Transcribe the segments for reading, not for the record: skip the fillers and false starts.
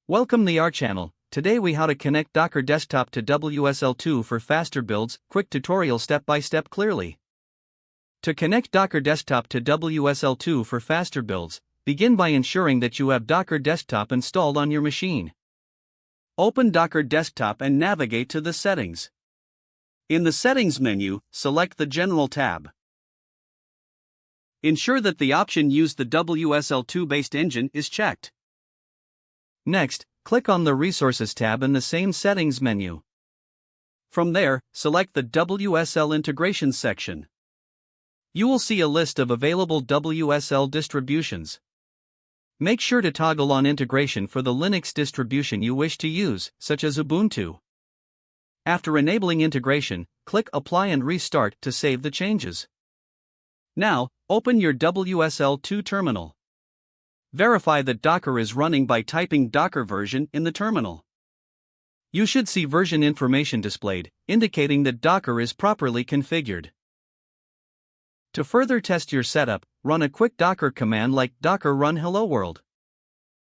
Welcome to our channel. Today we how to connect Docker desktop to WSL2 for faster builds. Quick tutorial step by step clearly. To connect Docker desktop to WSL2 for faster builds, begin by ensuring that you have Docker desktop installed on your machine. Open Docker desktop and navigate to the settings. In the settings menu, select the General tab. Ensure that the option Use the WSL2 based engine is checked. Next, click on the Resources tab in the same settings menu. From there, select the WSL Integrations section. You will see a list of available WSL distributions. Make sure to toggle on integration for the Linux distribution you wish to use, such as Ubuntu. After enabling integration, click Apply and Restart to save the changes. Now, open your WSL2 terminal. Verify that Docker is running by typing Docker version in the terminal. You should see version information displayed, indicating that Docker is properly configured. To further test your setup, run a quick Docker command like docker run hello world.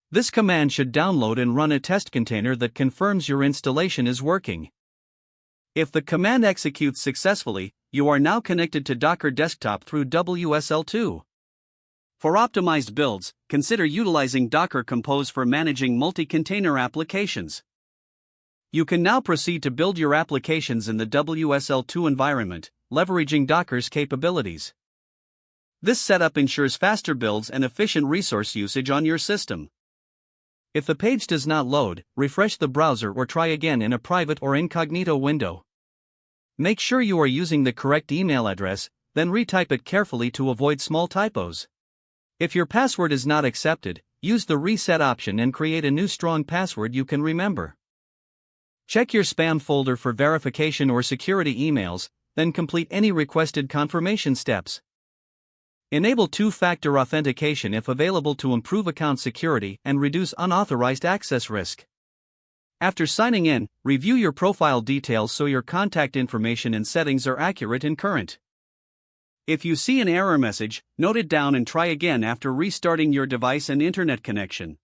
This command should download and run a test container that confirms your installation is working. If the command executes successfully, you are now connected to Docker desktop through WSL2. For optimized builds, consider utilizing Docker Compose for managing multi-container applications. You can now proceed to build your applications in the WSL2 environment, leveraging Docker's capabilities. This setup ensures faster builds and efficient resource usage on your system. If the page does not load, refresh the browser or try again in a private or incognito window. Make sure you are using the correct email address, then retype it carefully to avoid small typos. If your password is not accepted, use the reset option and create a new strong password you can remember. Check your spam folder for verification or security emails, then complete any requested confirmation steps. Enable two-factor authentication if available to improve account security and reduce unauthorized access risk. After signing in, review your profile details so your contact information and settings are accurate and current. If you see an error message, note it down and try again after restarting your device and internet connection.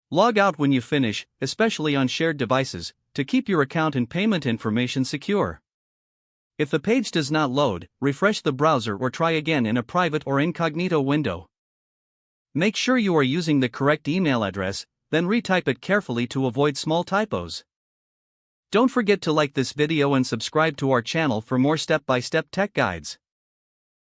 Log out when you finish, especially on shared devices, to keep your account and payment information secure. If the page does not load, refresh the browser or try again in a private or incognito window. Make sure you are using the correct email address, then retype it carefully to avoid small typos. Don't forget to like this video and subscribe to our channel for more step-by-step tech guides.